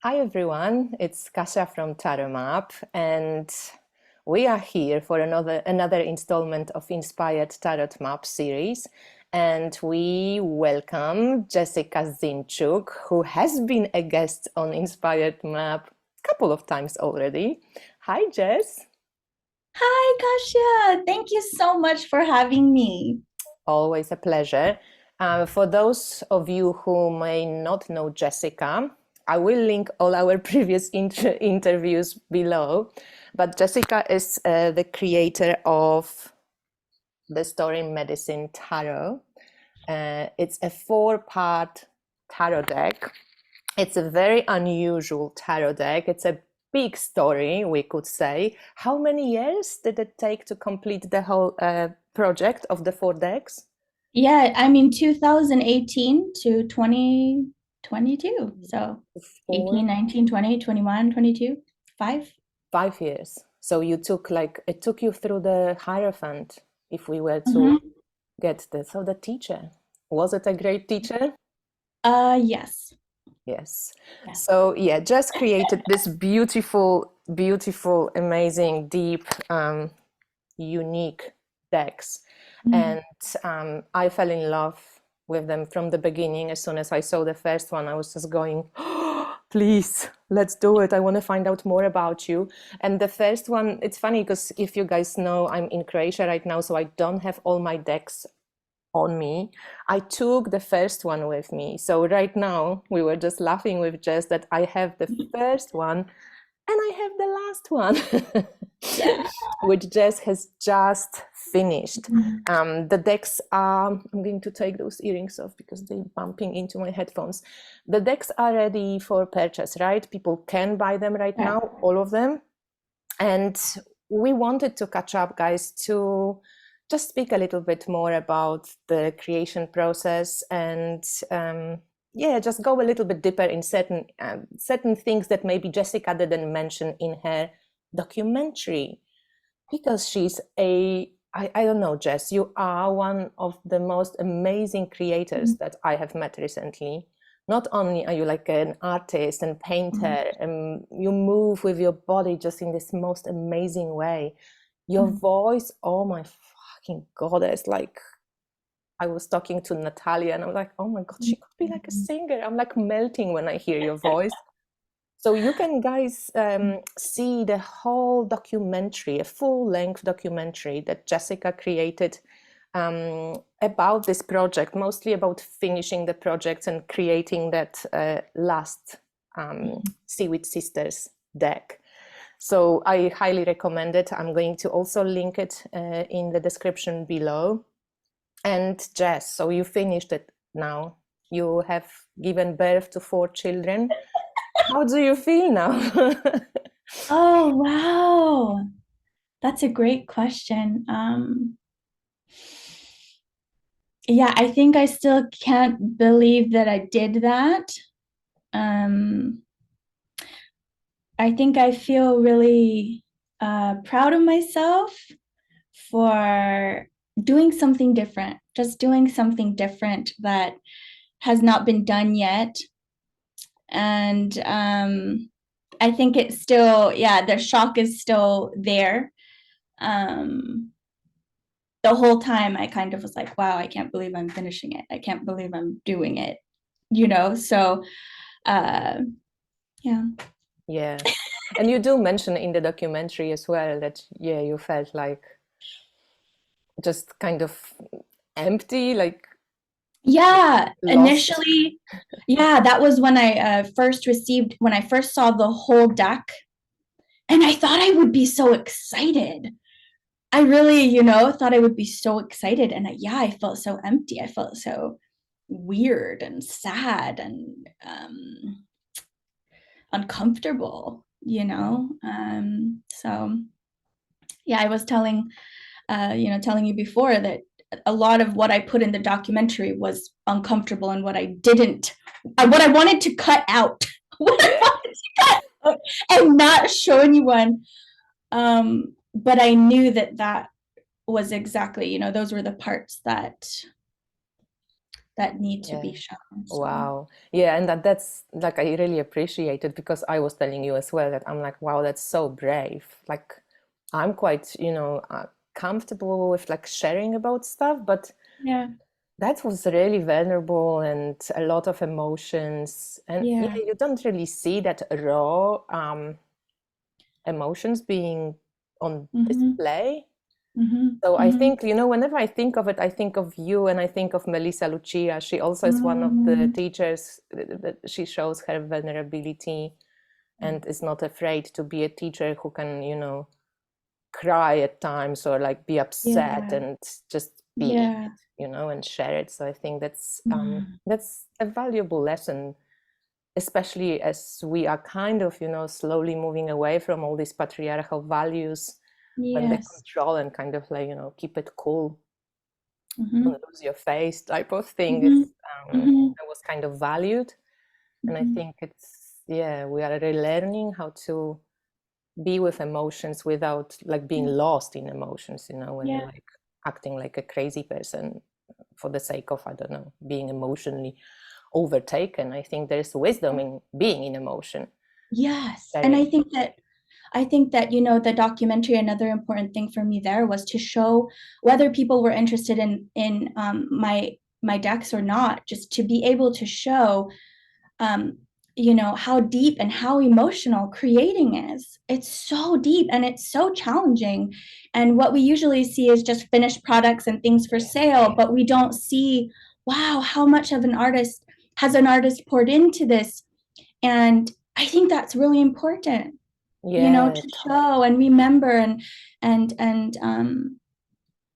Hi everyone, it's Kasia from tarotmap, and we are here for another installment of Inspired Tarotmap series. And we welcome Jessica Zinchuk, who has been a guest on Inspired Map a couple of times already. Hi, Jess. Hi, Kasia. Thank you so much for having me. Always a pleasure. For those of you who may not know Jessica, I will link all our previous interviews below. But Jessica is the creator of the Story Medicine Tarot. It's a 4-part tarot deck. It's a very unusual tarot deck. It's a big story, we could say. How many years did it take to complete the whole project of the 4 decks? Yeah, I mean 2018 to 2022. So 18, Four, 19, 20, 21, 22, 5. 5 years. So you took it took you through the Hierophant, if we were to Mm-hmm. get the teacher. Was it a great teacher? Yes. Yes. Yeah. So yeah, just created this beautiful, amazing, deep, unique decks. Mm. And I fell in love with them from the beginning. As soon as I saw the first one, I was just going, oh, please, let's do it. I want to find out more about you. And the first one, it's funny because if you guys know, I'm in Croatia right now, so I don't have all my decks on me. I took the first one with me. So right now we were just laughing with Jess that I have the first one and I have the last one, Yeah. which Jess has just finished. Mhm. The decks are, I'm going to take those earrings off because they're bumping into my headphones. The decks are ready for purchase, right? People can buy them right Yeah. now, all of them. And we wanted to catch up, guys, to just speak a little bit more about the creation process and yeah, just go a little bit deeper in certain things that maybe Jessica didn't mention in her documentary, because she's I don't know, Jess, you are one of the most amazing creators that I have met recently. Not only are you like an artist and Mhm. painter, and you move with your body just in this most amazing way. Your Mhm. voice, oh my fucking goddess, like I was talking to Natalia and I'm like, oh my God, she could be like a singer. I'm like melting when I hear your voice. So you can, guys, see the whole documentary, a full-length documentary that Jessica created about this project, mostly about finishing the project and creating that last Seaweed Sisters deck. So I highly recommend it. I'm going to also link it in the description below. And Jess, so you finished it now. You have given birth to 4 children. How do you feel now? Oh, wow. That's a great question. Yeah, I think I still can't believe that I did that. Um, I think I feel really proud of myself for doing something different, just doing something different that has not been done yet. And I think it's still, yeah, the shock is still there. Um, the whole time I kind of was like, wow, I can't believe I'm finishing it. I can't believe I'm doing it, you know? So, uh, yeah. Yeah. And you do mention in the documentary as well that, yeah, you felt like just kind of empty, like Yeah, lost. initially, yeah, that was when I when I first saw the whole deck, and I thought I would be so excited. I really, thought I would be so excited. And yeah, I felt so empty. I felt so weird and sad and uncomfortable, So yeah, I was telling you before that a lot of what I put in the documentary was uncomfortable and what I wanted to cut out, what I Yeah. wanted to cut out and not show anyone. But I knew that was exactly, those were the parts that that need to Yeah. be shown. So Wow. Yeah, and that's like I really appreciate it because I was telling you as well that I'm like, wow, that's so brave. Like I'm quite, comfortable with like sharing about stuff, but yeah, that was really vulnerable and a lot of emotions. And yeah, yeah. you don't really see that raw emotions being on Mm-hmm. display. Mm-hmm. So I Mm-hmm. think, whenever I think of it, I think of you and I think of Melissa Lucia. She also is one of the Mm-hmm. teachers that she shows her vulnerability and is not afraid to be a teacher who can, cry at times or like be upset Yeah, and just be in yeah. it, and share it. So I think Mm. that's a valuable lesson, especially as we are kind of, slowly moving away from all these patriarchal values when they Yes. control and kind of like, keep it cool, Mm-hmm. don't lose your face type of thing is Mm-hmm. Mm-hmm. that was kind of valued. And I Mm-hmm. think yeah, we are relearning how to be with emotions without like being Yeah. lost in emotions, when you're Yeah. like acting like a crazy person for the sake of, I don't know, being emotionally overtaken. I think there's wisdom in being in emotion. Yes. And Very. I think that, the documentary, another important thing for me there was to show whether people were interested in my decks or not, just to be able to show um, how deep and how emotional creating is. It's so deep and it's so challenging. And what we usually see is just finished products and things for sale, but we don't see, wow, how much of an artist has an artist poured into this. And I think that's really important, Yeah, to show and remember and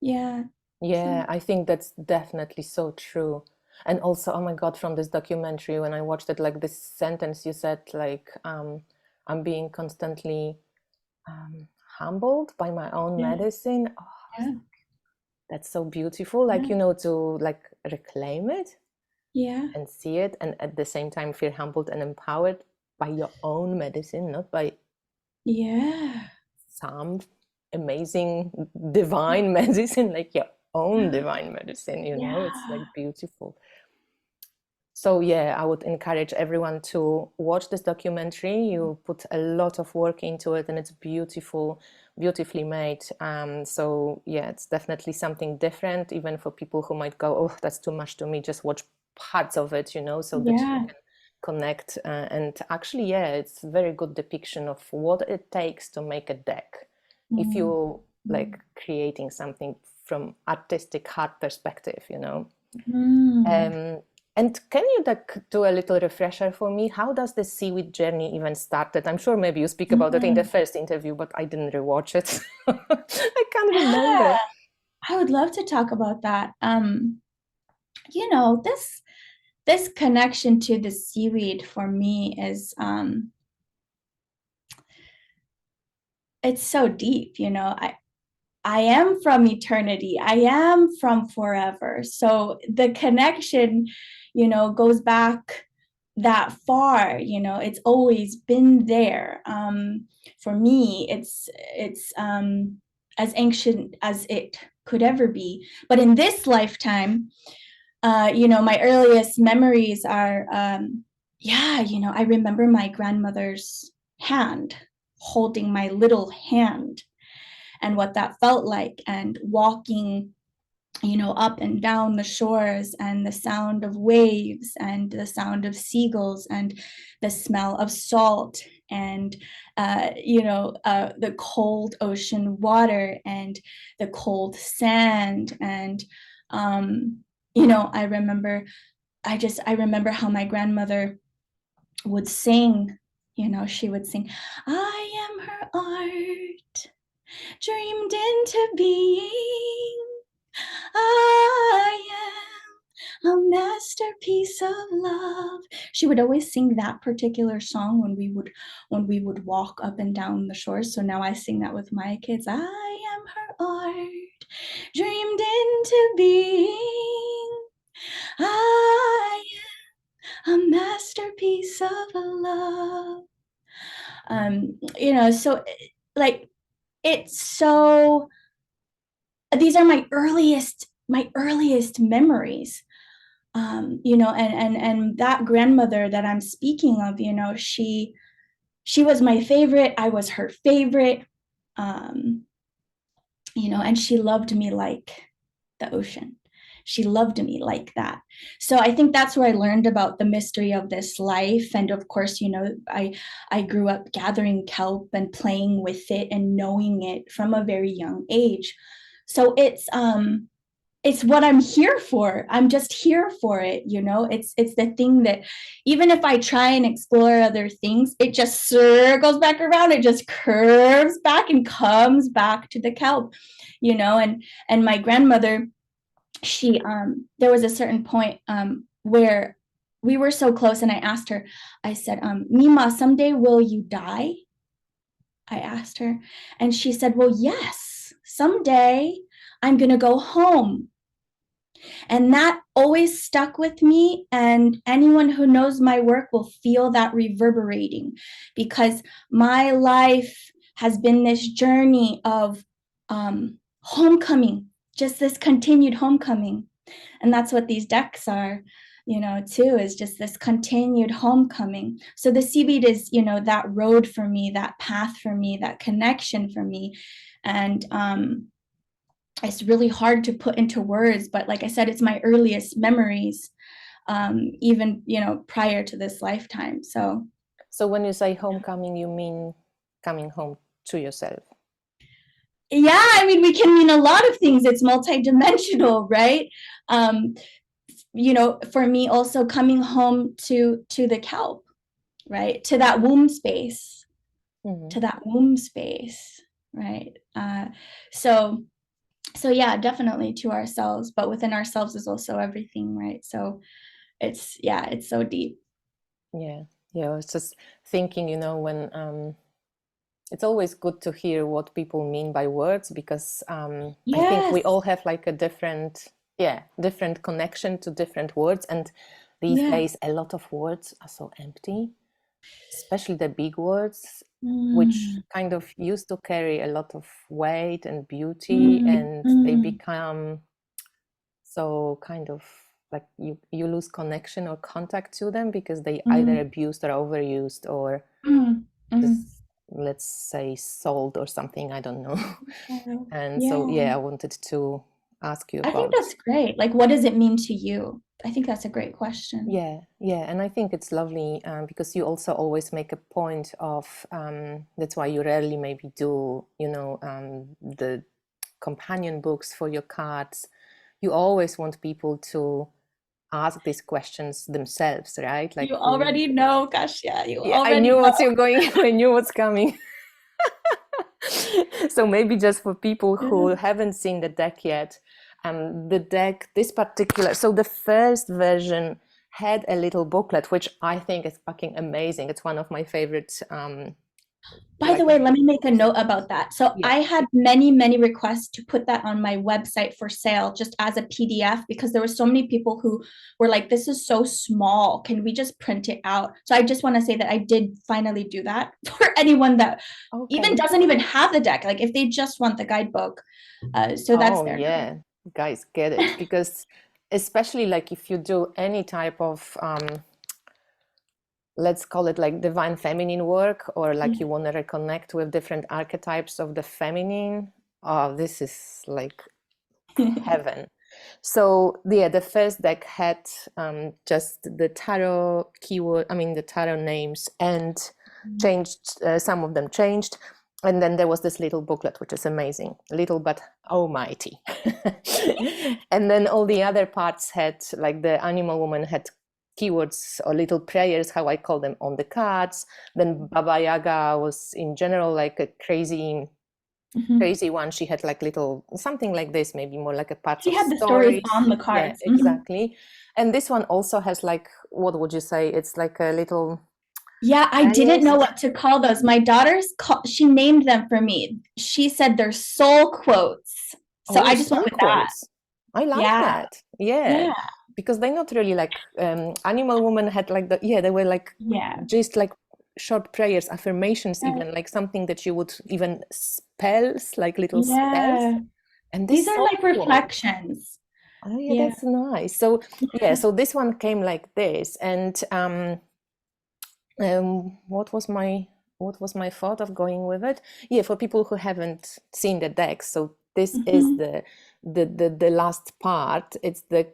yeah. So yeah, I think that's definitely so true. And also, oh my God, from this documentary, when I watched it, like this sentence you said, like, I'm being constantly um, humbled by my own yeah, medicine. Oh, yeah, that's so beautiful. Like, yeah, to like reclaim it yeah, and see it, and at the same time feel humbled and empowered by your own medicine, not by yeah, some amazing divine medicine, like your own divine medicine, it's yeah. like beautiful. So yeah, I would encourage everyone to watch this documentary. You put a lot of work into it and it's beautiful, beautifully made. So yeah, it's definitely something different, even for people who might go, oh, that's too much to me, just watch parts of it, so that you Yeah. can connect. And actually, yeah, it's a very good depiction of what it takes to make a deck. If Mm. you like Mm. creating something from artistic heart perspective, Mm. um, and can you like do a little refresher for me? How does the seaweed journey even started? I'm sure maybe you speak about it in the Mm. first interview, but I didn't rewatch it. I can't Yeah, remember. I would love to talk about that. This connection to the seaweed for me is it's so deep, I am from eternity. I am from forever. So the connection, goes back that far. It's always been there. For me, it's as ancient as it could ever be. But in this lifetime, my earliest memories are, yeah, I remember my grandmother's hand holding my little hand and what that felt like, and walking up and down the shores, and the sound of waves and the sound of seagulls and the smell of salt, and the cold ocean water and the cold sand, and I remember how my grandmother would sing. She would sing, I am her art dreamed into being. I am a masterpiece of love. She would always sing that particular song when we would walk up and down the shore. So now I sing that with my kids. I am her art, dreamed into being. I am a masterpiece of love. So like it's so these are my earliest memories you know, and that grandmother that I'm speaking of, you know, she was my favorite. I was her favorite. Um, you know, and she loved me like the ocean. She loved me like that. So I think that's where I learned about the mystery of this life. And of course, you know, I grew up gathering kelp and playing with it and knowing it from a very young age. So it's what I'm here for. I'm just here for it, you know. It's the thing that even if I try and explore other things, it just circles back around. It just curves back and comes back to the kelp, you know. And my grandmother, she there was a certain point where we were so close, and I asked her, I said, Mima, someday will you die? I asked her, and she said, well, yes, someday I'm gonna go home. And that always stuck with me. And anyone who knows my work will feel that reverberating, because my life has been this journey of homecoming, just this continued homecoming. And that's what these decks are, you know, too, is just this continued homecoming. So the seaweed is, you know, that road for me, that path for me, that connection for me. And it's really hard to put into words, but like I said, it's my earliest memories, even, you know, prior to this lifetime. So when you say homecoming, you mean coming home to yourself? yeah, I mean, we can mean a lot of things. It's multidimensional, right? You know, for me also coming home to the kelp, right? To that womb space, to that womb space, right? So yeah, definitely to ourselves, but within ourselves is also everything, right? So it's, yeah, it's so deep. Yeah, I was just thinking, you know, when it's always good to hear what people mean by words, because I think we Yes. all have like a different connection to different words, and these Yeah. days a lot of words are so empty, especially the big words, which Mm, kind of used to carry a lot of weight and beauty, mm, and they mm, become so kind of like you lose connection or contact to them because they either mm, abused or overused, or mm, mm. just, let's say, sold or something, I don't know. Yeah. And so Yeah. I wanted to ask you I think about, that's great. Like, what does it mean to you? I think that's a great question. and I think it's lovely, because you also always make a point of, that's why you rarely maybe do, you know, the companion books for your cards. You always want people to ask these questions themselves, right? You Like already know, gosh, yeah, you yeah, I already knew know. what's you going. I knew what's coming. So maybe just for people who haven't seen the deck yet, the deck, this particular, so the first version had a little booklet, which I think is fucking amazing. It's one of my favorite, By the like, way, let me make a note about that. So yeah. I had many, many requests to put that on my website for sale just as a PDF, because there were so many people who were like, this is so small. Can we just print it out? So I just want to say that I did finally do that for anyone that even Okay. doesn't even have the deck. Like if they just want the guidebook. So that's Oh there. yeah, guys, get it, because especially like if you do any type of, let's call it like divine feminine work, or like you want to reconnect with different archetypes of the feminine, oh, this is like heaven. So yeah, the first deck had just the tarot keyword, I mean the tarot names, and changed, some of them changed, and then there was this little booklet, which is amazing, little but almighty. And then all the other parts had, like the animal woman had keywords or little prayers, how I call them, on the cards. Then Baba Yaga was in general like a crazy one. She had like little something like this, maybe more like a parts She of had the stories stories. on the Yeah, cards. exactly. And this one also has like, what would you say, it's like a little Yeah, I didn't prayers. know what to call those. My she named them for me. She said they're soul quotes. So Oh, I just went soul with that. quotes. I like Yeah. that. Yeah, Yeah. because they're not really like, animal woman had like the, yeah, they were like Yeah. just like short prayers, affirmations, Yeah. even like something that you would even spells, like little spells. Yeah. And These this are soul like quote, reflections. Oh yeah, Yeah. that's nice. So yeah, so this one came like this, and what was my thought of going with it? Yeah, for people who haven't seen the deck, so this is Mhm. the last part. It's the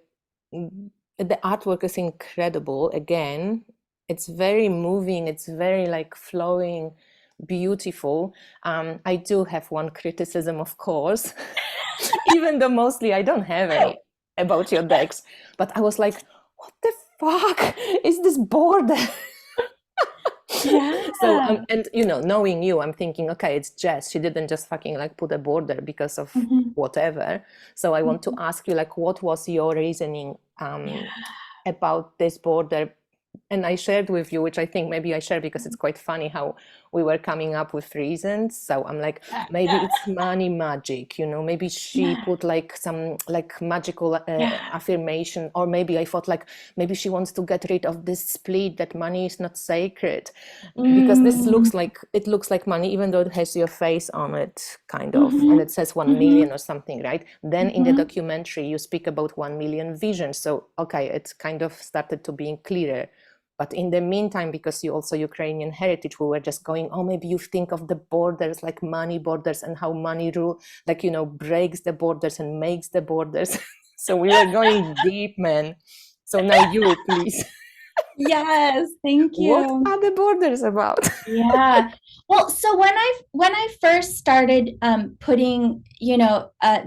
artwork is incredible. Again, it's very moving. It's very like flowing, beautiful. I do have one criticism, of course, even though mostly I don't have any about your decks, but I was like, what the fuck is this border? So Yeah. and you know, knowing you, I'm thinking, okay, it's Jess. She didn't just fucking like put a border because of Mhm. whatever. So I want to Mhm. ask you, like, what was your reasoning Yeah. about this border? And I shared with you, which I think maybe I shared because it's quite funny how we were coming up with reasons. So I'm like, Yeah. maybe it's money magic, you know, maybe she Yeah. put like some like magical Yeah. affirmation, or maybe I thought like maybe she wants to get rid of this split that money is not sacred, because this Mm. looks like, it looks like money, even though it has your face on it, kind of, and Mhm. it says 1 million Mhm. or something, right? Then in the Mhm. documentary you speak about 1 million visions, so okay, it kind of started to being clearer. But in the meantime, because you also Ukrainian heritage, we were just going, oh, maybe you think of the borders like money borders, and how money rule, like, you know, breaks the borders and makes the borders. So we were going deep, man. So now you, please. Yes, thank What you. are the borders about? Yeah. Well, so when I first started putting,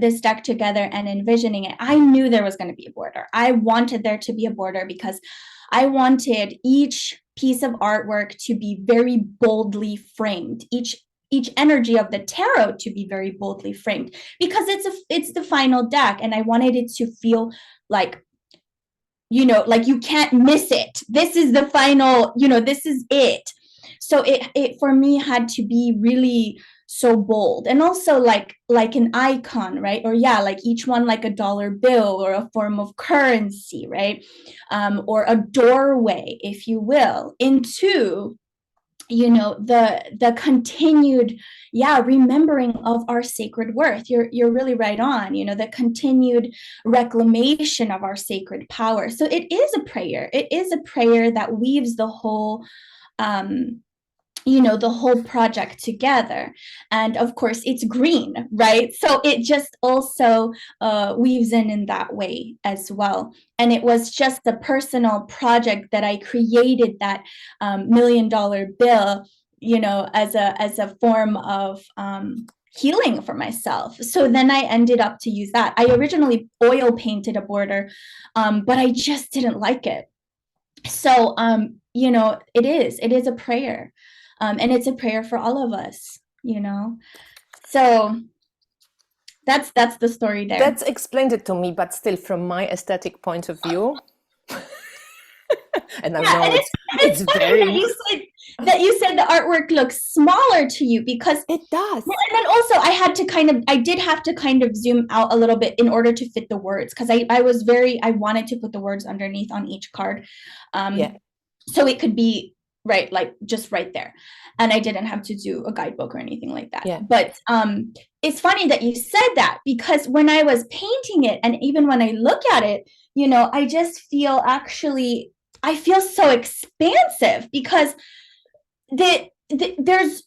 this deck together and envisioning it, I knew there was going to be a border. I wanted there to be a border because I wanted each piece of artwork to be very boldly framed. Each energy of the tarot to be very boldly framed, because it's the final deck, and I wanted it to feel like, like you can't miss it. This is the final, this is it. So it for me had to be really so bold, and also like an icon, right? Or yeah, like each one like a dollar bill or a form of currency, right? Or a doorway, if you will, into the continued, yeah, remembering of our sacred worth. You're really right on, the continued reclamation of our sacred power. So it is a prayer that weaves the whole, um the whole project together. And of course it's green, right? So it just also weaves in that way as well. And it was just a personal project that I created that $1 million bill, as a form of healing for myself. So then I ended up to use that. I originally oil painted a border, but I just didn't like it. So it is a prayer, and it's a prayer for all of us. So that's the story there. That's explained it to me, but still, from my aesthetic point of view, and I Yeah, know and it's it's funny very, that you said the artwork looks smaller to you, because it does. and then also I did have to kind of zoom out a little bit in order to fit the words, because I wanted to put the words underneath on each card. Yeah, So it could be right, like just right there, and I didn't have to do a guidebook or anything like that. yeah. But it's funny that you said that, because when I was painting it, and even when I look at it, I just feel, actually, I feel so expansive, because there's,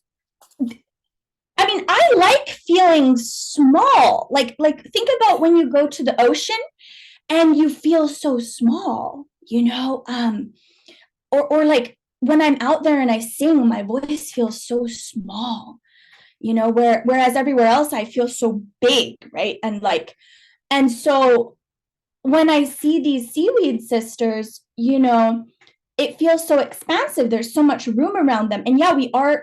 I mean, I like feeling small. Like think about when you go to the ocean and you feel so small, or like when I'm out there and I sing, my voice feels so small, whereas everywhere else I feel so big, right? And so when I see these seaweed sisters, it feels so expansive. There's so much room around them. And yeah, we are,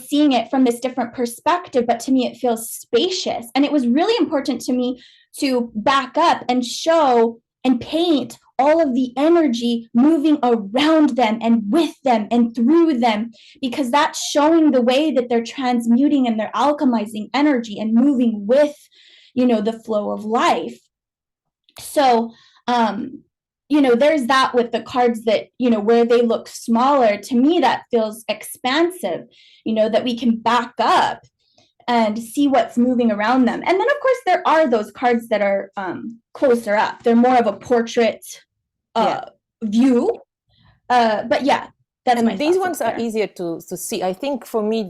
seeing it from this different perspective, but to me it feels spacious. And it was really important to me to back up and show and paint all of the energy moving around them and with them and through them, because that's showing the way that they're transmuting and they're alchemizing energy and moving with, the flow of life. So there's that with the cards, that where they look smaller, to me that feels expansive, that we can back up and see what's moving around them. And then of course there are those cards that are closer up. They're more of a portrait view. But yeah, that's and my these thoughts ones are there. easier to see. I think for me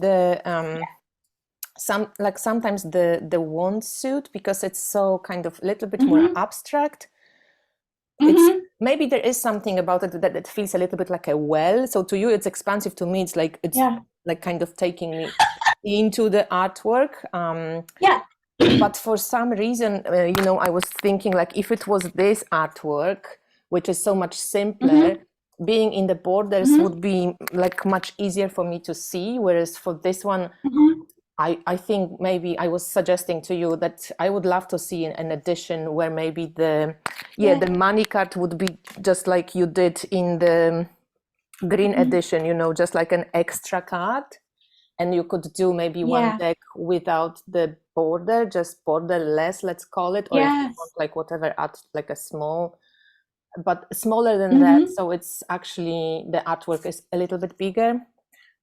sometimes the wand suit, because it's so kind of a little bit more abstract. It's maybe there is something about it that it feels a little bit like a well. So to you it's expansive, to me it's like like kind of taking me into the artwork. But for some reason, you know, I was thinking like if it was this artwork, which is so much simpler, being in the borders would be like much easier for me to see. Whereas for this one, I think maybe I was suggesting to you that I would love to see an edition where maybe the money card would be just like you did in the green edition, you know, just like an extra card. And you could do maybe one deck without the border, just borderless, let's call it. Or if you want like whatever, add like a small, but smaller than that. So it's actually, the artwork is a little bit bigger.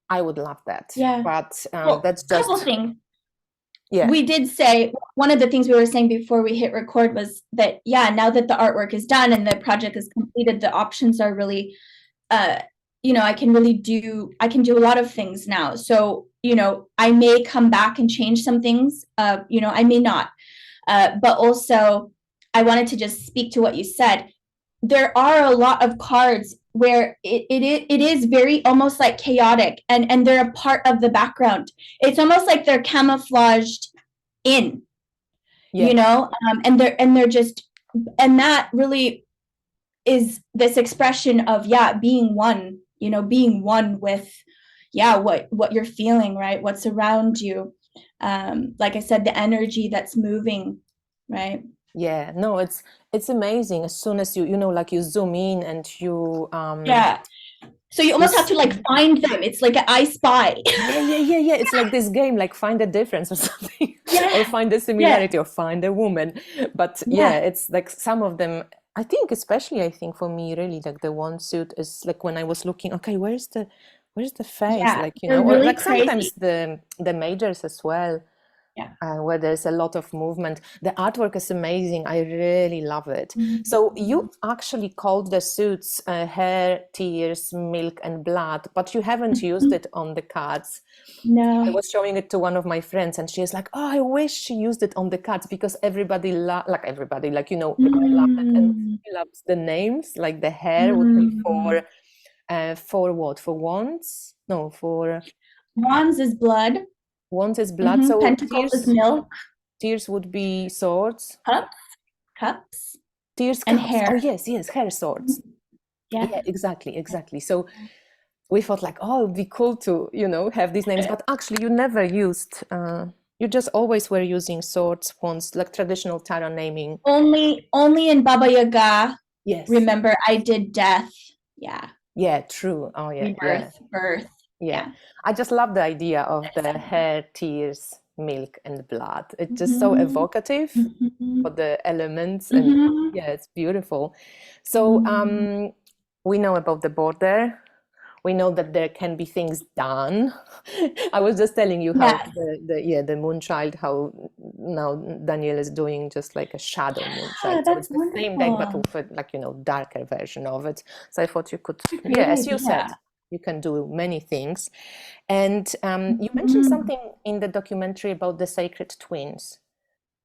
I would love that. But that's just... Couple things. We did say, one of the things we were saying before we hit record was that, now that the artwork is done and the project is completed, the options are really, you know, I can do a lot of things now. So, you know, I may come back and change some things, you know, I may not. But also, I wanted to just speak to what you said. There are a lot of cards where it is very almost like chaotic, and they're a part of the background. It's almost like they're camouflaged in, you know, and they're just, and that really is this expression of being one, you know, being one with what you're feeling, right? What's around you. Like I said, the energy that's moving, right? No, it's amazing. As soon as you know, like you zoom in and you so you almost have to like find them. It's like an I Spy. Yeah. It's like this game, like find a difference or something, or find a similarity, or find a woman. But it's like some of them, I think, especially I think for me, really, like the one suit is like when I was looking, okay, where's the face? Like, you know, really or like crazy. sometimes the majors as well. Where there's a lot of movement. The artwork is amazing. I really love it. So you actually called the suits Hair, Tears, Milk and Blood, but you haven't used it on the cards. No. I was showing it to one of my friends and she is like, oh, I wish she used it on the cards, because everybody, like, you know, I love it. And she loves the names, like the hair would be for what? For wands? No, for... Wands is blood. Wands is blood. So Pentacles is milk. Tears would be swords. Cups. Tears, and cups. hair. Oh yes, hair, swords. Yeah, exactly. So we thought like, oh, it'd be cool to, you know, have these names, but actually you never used, you just always were using swords, wands, like traditional tarot naming. Only in Baba Yaga. Yes. Remember, I did death. Yeah, true. Oh yeah. Rebirth, birth. Yeah. I just love the idea of the hair, tears, milk and blood. It's just so evocative for the elements, and it's beautiful. So we know about the border. We know that there can be things done. I was just telling you how the Moonchild, how now Danielle is doing just like a shadow Moonchild. So it's the same deck, but with a, like, you know, darker version of it. So I thought you could, as you said, you can do many things. And you mentioned something in the documentary about the sacred twins.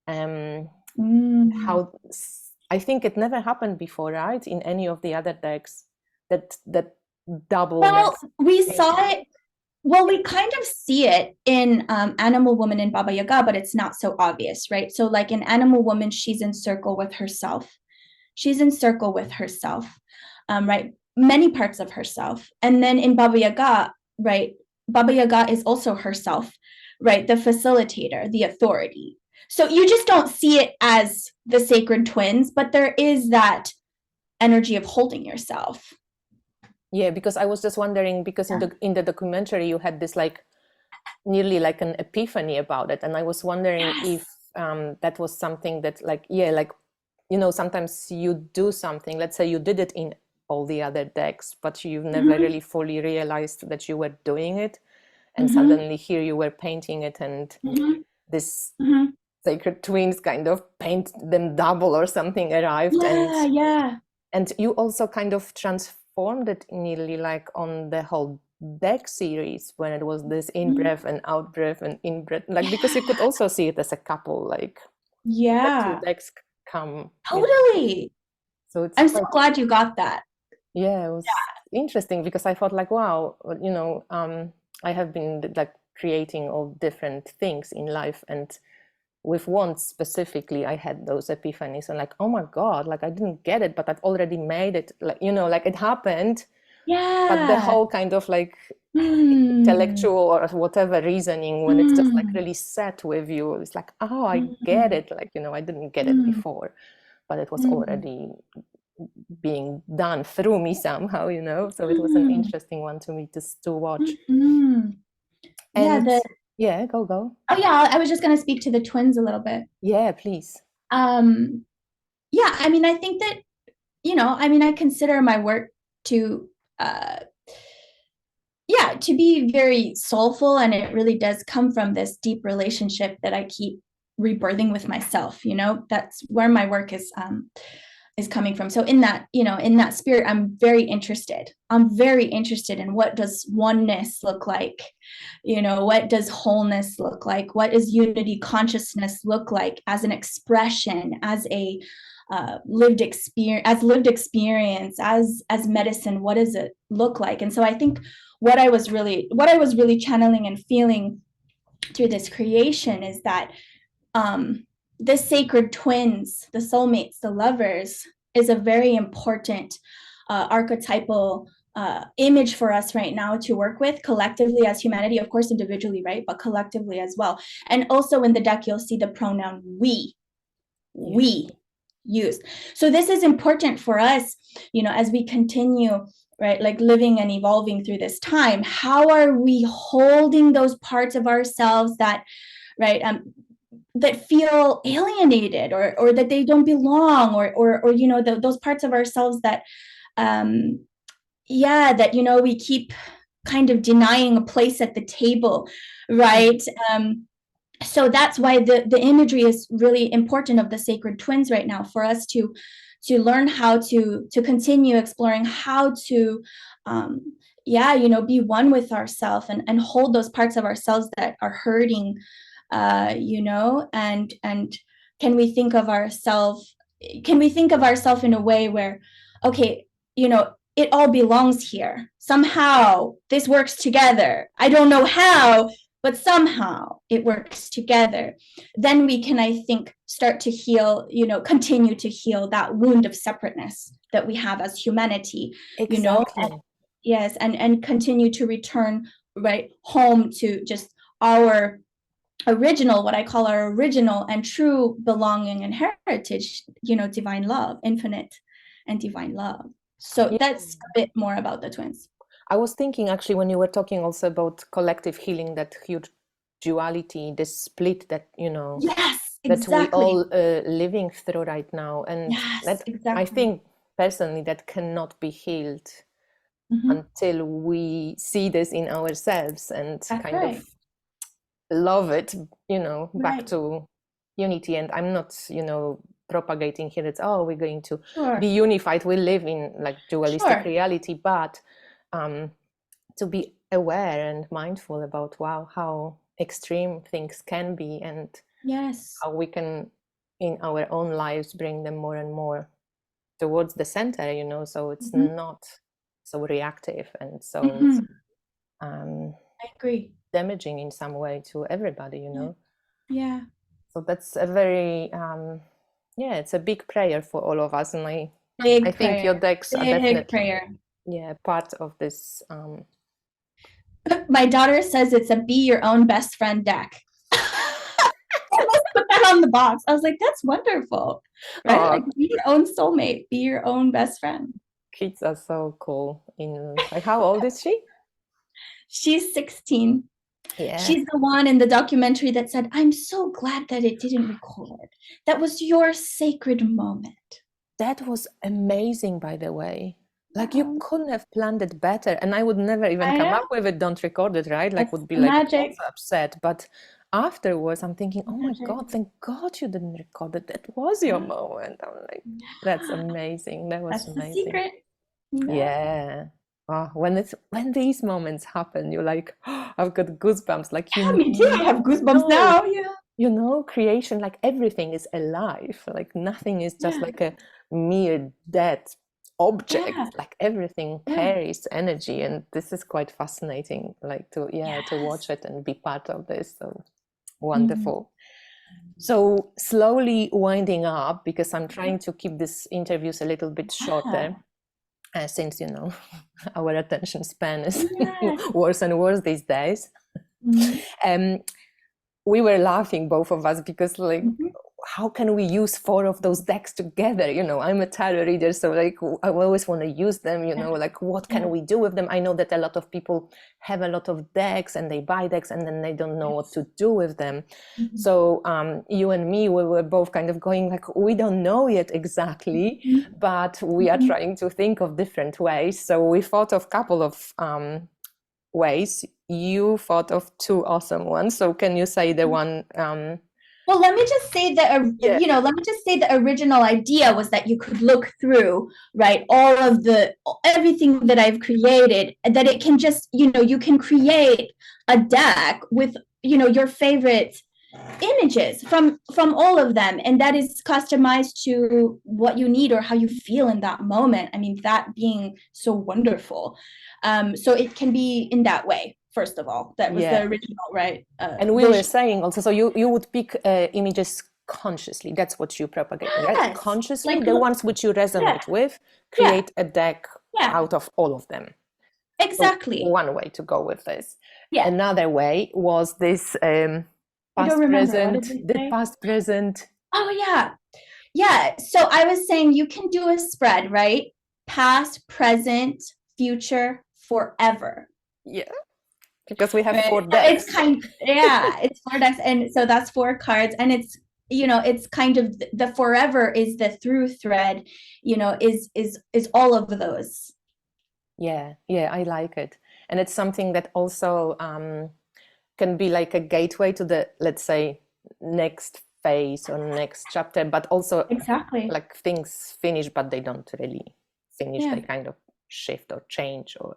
How I think it never happened before, right? In any of the other decks, that double. Well, we saw it. Well, we kind of see it in Animal Woman and Baba Yaga, but it's not so obvious, right? So like in Animal Woman, she's in circle with herself. Right? Many parts of herself. And then in Baba Yaga, right? Baba Yaga is also herself, right? The facilitator, the authority. So you just don't see it as the sacred twins, but there is that energy of holding yourself. Yeah, because I was just wondering, because in the documentary you had this like nearly like an epiphany about it, and I was wondering if that was something that like you know, sometimes you do something, let's say you did it in all the other decks, but you've never really fully realized that you were doing it, and suddenly here you were painting it, and this sacred twins kind of paint them double or something arrived. And you also kind of transformed it nearly like on the whole deck series, when it was this in-breath and out-breath and in-breath, like, because you could also see it as a couple, like the two decks come totally. so it's I'm so glad you got that. Yeah, it was interesting, because I thought like, wow, you know, I have been like creating all different things in life, and with wands specifically, I had those epiphanies and like, oh my God, like I didn't get it, but I've already made it, like, you know, like it happened. But the whole kind of like intellectual or whatever reasoning, when it's just like really set with you, it's like, oh, I get it. Like, you know, I didn't get it before, but it was already being done through me somehow, you know. So it was an interesting one to me to watch. And go. Oh yeah, I was just going to speak to the twins a little bit. Yeah, please. Yeah, I mean, I think that, you know, I mean, I consider my work to to be very soulful, and it really does come from this deep relationship that I keep rebirthing with myself. You know, that's where my work is coming from. So in that, you know, in that spirit, I'm very interested in what does oneness look like, you know, what does wholeness look like, what does unity consciousness look like as an expression, as a lived experience, as medicine. What does it look like? And so I think what I was really channeling and feeling through this creation is that the sacred twins, the soulmates, the lovers, is a very important archetypal image for us right now to work with collectively as humanity, of course individually, right, but collectively as well. And also in the deck you'll see the pronoun we used. So this is important for us, you know, as we continue, right, like living and evolving through this time. How are we holding those parts of ourselves that, right, that feel alienated, or that they don't belong, or you know, those parts of ourselves that that, you know, we keep kind of denying a place at the table, right? So that's why the imagery is really important of the sacred twins right now, for us to learn how to continue exploring how to you know, be one with ourselves, and hold those parts of ourselves that are hurting, you know, and can we think of ourselves in a way where, okay, you know, it all belongs here. Somehow this works together. I don't know how, but somehow it works together. Then we can, I think, start to heal, you know, continue to heal that wound of separateness that we have as humanity, you know, and continue to return right home to just our original, what I call our original and true belonging and heritage, you know, divine love, infinite and divine love. So that's a bit more about the twins. I was thinking actually, when you were talking also about collective healing, that huge duality, this split that, you know, that we all living through right now. And that I think personally that cannot be healed until we see this in ourselves and of love it, you know, back to unity. And I'm not, you know, propagating here that, oh, we're going to be unified, we live in like dualistic reality, but to be aware and mindful about, wow, how extreme things can be, and how we can in our own lives bring them more and more towards the center, you know, so it's not so reactive and so I agree, damaging in some way to everybody, you know. So that's a very it's a big prayer for all of us, and I think your decks are definitely part of this. My daughter says it's a be your own best friend deck. I must put that on the box. I was like, that's wonderful, right? Like, be your own soulmate, be your own best friend. Kids are so cool. Like, how old is she? She's 16. Yeah. She's the one in the documentary that said, I'm so glad that it didn't record. That was your sacred moment. That was amazing, by the way. Like you couldn't have planned it better, and I would never even I come know. up with it. Don't record it, right? Like That's would be the like magic. also upset. But afterwards, I'm thinking, oh my Magic. God, thank God you didn't record it. That was your moment. I'm like, that's amazing. That was That's the amazing. secret. Yeah. Yeah. Oh, when these moments happen, you're like, oh, I've got goosebumps. Like Yeah, me too. I have goosebumps know, now. Yeah. creation, like everything is alive. Like nothing is just Yeah. like a mere dead object. Yeah. Like everything Yeah. carries energy, and this is quite fascinating. Like to watch Yes. it and be part of this. So Mhm. wonderful. So slowly winding up because I'm trying to keep these interviews a little bit shorter. Since our attention span is Yeah. worse and worse these days. Mhm. um, we were laughing, both of us, because like Mhm. how can we use 4 of those decks together? I'm a tarot reader, so like I always want to use them, like what can Yeah. we do with them? I know that a lot of people have a lot of decks and they buy decks and then they don't know what to do with them. Mhm. So you and me, we were both kind of going like, we don't know yet exactly, Mhm. but we are Mhm. trying to think of different ways. So we thought of a couple of ways. You thought of 2 awesome ones. So can you say the one? Well, let me just say that, Yeah. let me just say the original idea was that you could look through, right, all of everything that I've created, that it can just, you can create a deck with, your favorite images from all of them, and that is customized to what you need or how you feel in that moment. I mean, that being so wonderful. So it can be in that way. First of all, that was the original, right? And we were saying also, so you would pick images consciously. That's what you're propagating, right? Yes, Consciously, like the ones which you resonate with, yeah, create a deck yeah, out of all of them. So exactly. one way to go with this. Yeah, Another way was this I don't past, remember. What did present, we the say? past, present. Oh yeah, yeah. So I was saying you can do a spread, right? Past, present, future, forever. Yeah, because we have 4 Right. So decks. it's 4 decks, and so that's 4 cards, and it's kind of the forever is the through thread, is all of those. Yeah, I like it. And it's something that also can be like a gateway to the, let's say, next phase or next chapter, but also Exactly. like things finish, but they don't really finish. Yeah. They kind of shift or change or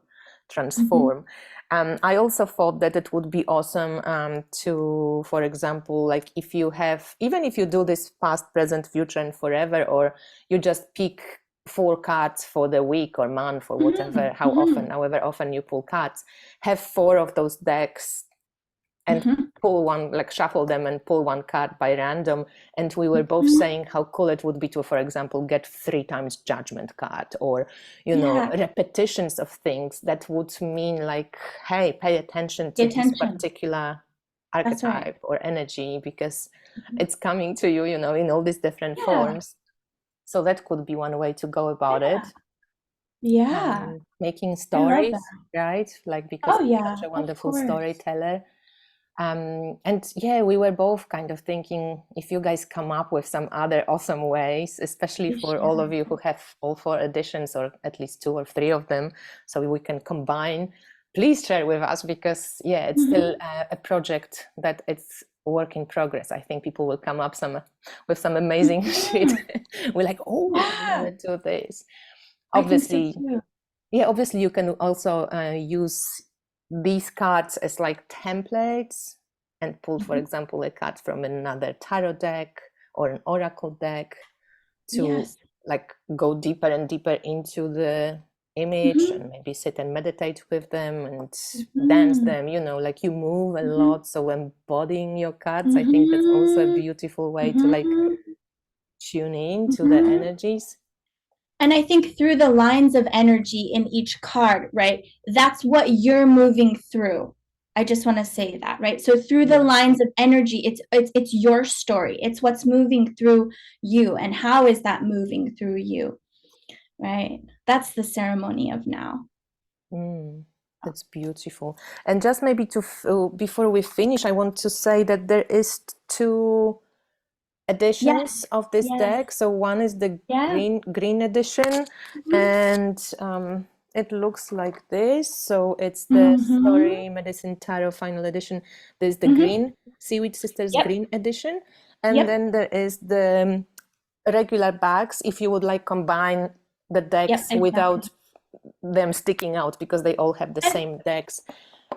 Mm-hmm. transform. I also thought that it would be awesome to, for example, like even if you do this past, present, future, and forever, or you just pick 4 cards for the week or month or whatever, Mm-hmm. however often you pull cards, have 4 of those decks and Mm-hmm. pull one, like shuffle them and pull one card by random. And we were both Mm-hmm. saying how cool it would be to, for example, get 3 times judgment card, or Yeah. repetitions of things that would mean like, hey, pay attention Pay to this attention. particular That's right. archetype or energy, because it's coming to you, in all these different Yeah. forms. So that could be one way to go about it. Yeah. Making I love stories, that. right? Like, because Oh I'm yeah, such a of wonderful course. storyteller. And yeah, we were both kind of thinking, if you guys come up with some other awesome ways, especially for all of you who have all 4 editions, or at least 2 or 3 of them, so we can combine, please share with us, because yeah, it's still a project that it's work in progress. I think people will come up with some amazing shit. We're like, oh, I Yeah, want to do this. I think so Obviously, too. yeah, obviously you can also use these cards as like templates and pull, for example, a card from another tarot deck or an oracle deck to Yes. like go deeper and deeper into the image Mm-hmm. and maybe sit and meditate with them and dance Mm-hmm. them, like you move a Mm-hmm. lot. So embodying your cards, I think that's also a Mm-hmm. beautiful way to like Mm-hmm. tune in to the Mm-hmm. energies. And I think through the lines of energy in each card, right? That's what you're moving through. I just want to say that, right? So through the Yeah. lines of energy, it's your story. It's what's moving through you, and how is that moving through you, right? That's the ceremony of now. That's beautiful. And just maybe before we finish, I want to say that there is 2 editions of this yes, deck. So one is the yeah. green edition, Mhm. and it looks like this. So it's the Mhm. Story Medicine Tarot Final Edition. There's the Mhm. green Seaweed Sisters Yep, green edition, and yep, then there is the regular bags if you would like combine the yep, decks without exactly. them sticking out because they all have the And same decks.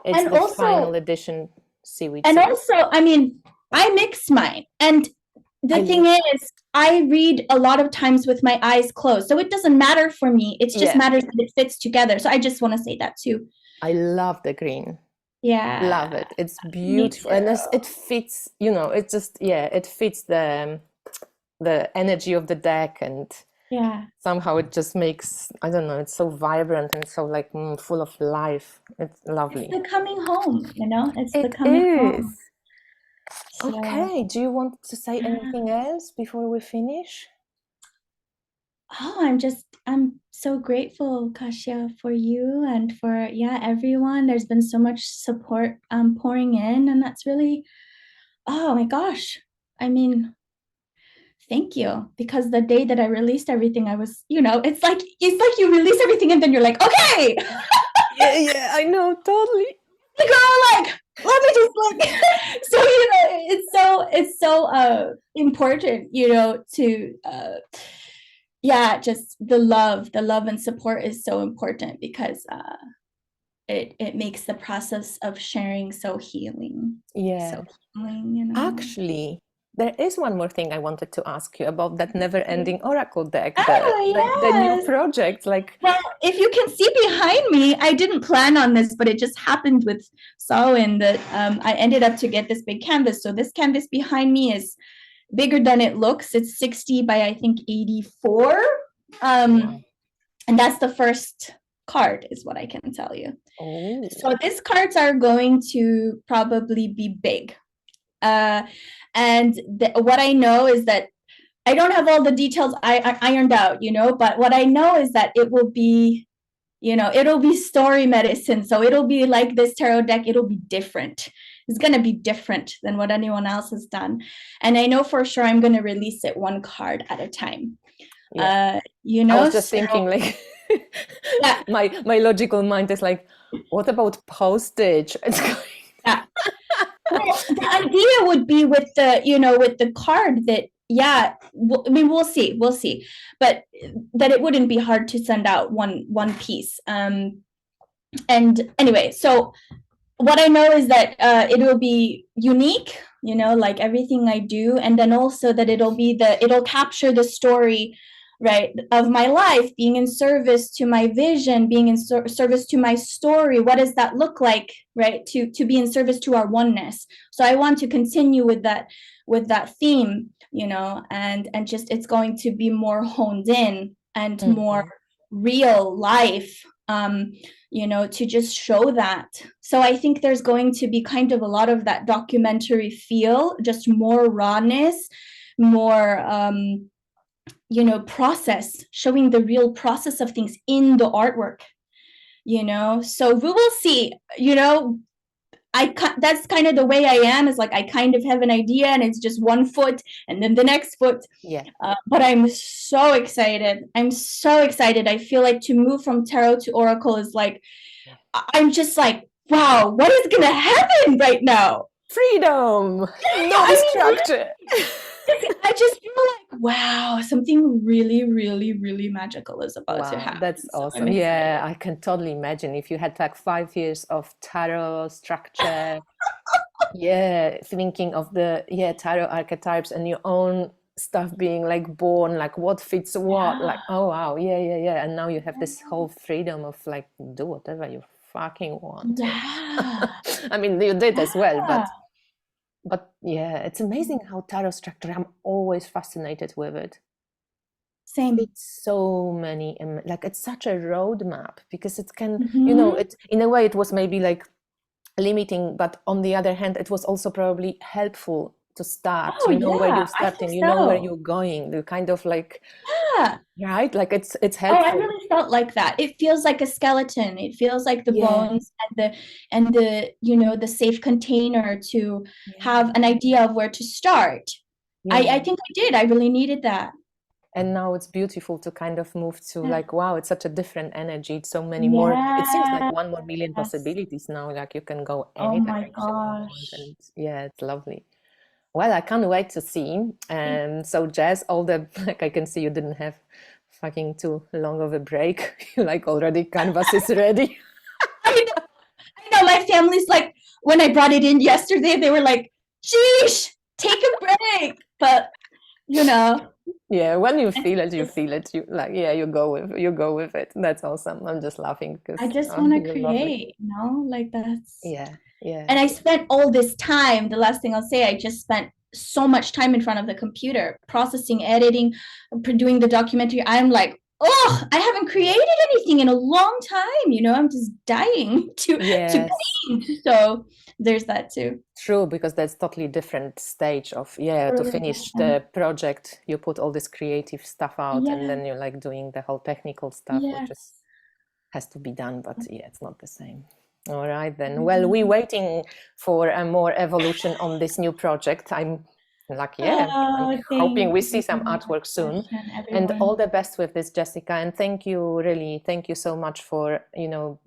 It's and the final also edition Seaweed and series. also, I mean, I mix mine. And the I thing love, is, I read a lot of times with my eyes closed. So it doesn't matter for me. It just yeah, matters that it fits together. So I just want to say that too. I love the green. Love Yeah, it. It's me beautiful, and too. it fits. You know, it just it fits the energy of the deck, and Yeah. somehow it just makes, I don't know. It's so vibrant and so like full of life. It's It's lovely. the coming home, you know? It's the It coming is. home. So, Okay. Do you want to say yeah. anything else before we finish? Oh, I'm so grateful, Kasia, for you and for, yeah, everyone. There's been so much support pouring in, and that's really, oh my gosh. I mean, thank you. Because the day that I released everything, I was, it's like you release everything and then you're like, okay, Yeah, yeah, I know, totally. girl, like, let me just like so it's so important, to yeah, just the love and support is so important because it makes the process of sharing so Yeah. healing. Actually, there is one more thing I wanted to ask you about that never-ending oracle deck, the new Oh, yes. project. Like, Well, if you can see behind me, I didn't plan on this, but it just happened with Samhain that I ended up to get this big canvas. So this canvas behind me is bigger than it looks. It's 60 by I think 84. wow. And that's the first card, is what I can tell you. Oh, So these cards are going to probably be big. And what I know is that I don't have all the details I ironed out, but what I know is that it'll be story medicine. So it'll be like this tarot deck, it'll be different. It's going to be different than what anyone else has done. And I know for sure I'm going to release it one card at a time. yeah. I was just So thinking, like, yeah, my logical mind is like, what about postage? It's going, yeah. Well, the idea would be with the card that, yeah, I mean, we'll see, but that it wouldn't be hard to send out one piece. And anyway, so what I know is that it will be unique, like everything I do, and then also that it'll capture the story, right, of my life, being in service to my vision, being in service to my story. What does that look like, right? To be in service to our oneness. So I want to continue with that theme, and just it's going to be more honed in and more Mhm. real life. To just show that. So I think there's going to be kind of a lot of that documentary feel, just more rawness, more process, showing the real process of things in the artwork. So we will see. That's kind of the way I am. Is like I kind of have an idea, and it's just one foot, and then the next foot. Yeah. But I'm so excited. I'm so excited. I feel like to move from tarot to oracle is like I'm just like, wow, what is gonna happen right now? Freedom, no I mean, structure. I just feel like, wow, something really, really, really magical is about to Wow, that's happen. So I'm awesome. Yeah, excited. I can totally imagine if you had like 5 years of tarot structure. Yeah, thinking of the tarot archetypes and your own stuff being like born, like what fits what, Yeah. like oh wow, yeah, yeah, yeah. And now you have this whole freedom of like do whatever you fucking want. Yeah. I mean, you did as well, Yeah. but yeah, it's amazing how tarot structure. I'm always fascinated with it. Same. Fits so many, like it's such a roadmap because it can, Mm-hmm. it in a way it was maybe like limiting, but on the other hand, it was also probably helpful to start. Oh You know where yeah, you're I think starting, you know where so. you're going. You kind of like, Yeah. right? Like it's Oh, I helpful. really felt like that. It feels like a skeleton. It feels like the Yeah, bones and the safe container to yeah, have an idea of where to start. I think I did. I really needed that. And now it's beautiful to kind of move to like, wow, it's such a different energy. It's so many more. It seems like 1 more million possibilities now. Like you can go any direction you want, and yeah, it's lovely. Well, I can't wait to see. And so, Jess, all the like I can see you didn't have fucking too long of a break. You like already canvas is ready. I know. My family's like, when I brought it in yesterday, they were like, "Sheesh, take a break." But you know. Yeah, when you feel it, you feel it. You like, yeah, you go with it. That's awesome. I'm just laughing because I just want to create, you know, like that's. Yeah, yeah. And I spent all this time. The last thing I'll say, I just spent so much time in front of the computer, processing, editing, doing the documentary. I'm like, oh, I haven't created anything in a long time. You know, I'm just dying to paint. So there's that too. True, because that's totally different stage of to finish the project, you put all this creative stuff out, and then you're like doing the whole technical stuff, which just has to be done, but yeah, it's not the same. All right then. Well, we're waiting for a more evolution on this new project. I'm like, I'm hoping we see some artwork soon. And all the best with this, Jessica. And thank you so much for,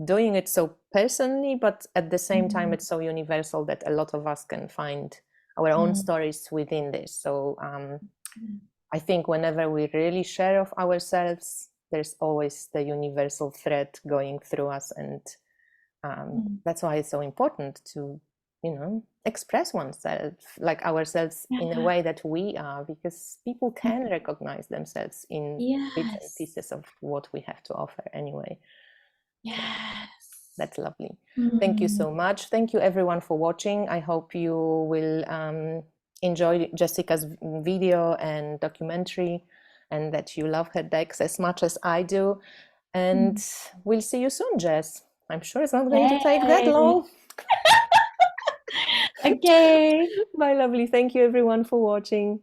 doing it so personally, but at the same time, it's so universal that a lot of us can find our own stories within this. So I think whenever we really share of ourselves, there's always the universal thread going through us. And that's why it's so important to express oneself, like ourselves, in a way that we are, because people can recognize themselves in bits and pieces of what we have to offer anyway. Yes. That's lovely. Thank you so much. Thank you everyone for watching. I hope you will enjoy Jessica's video and documentary, and that you love her decks as much as I do. And we'll see you soon, Jess. I'm sure it's not going to take that long. Okay. Bye, lovely. Thank you everyone for watching.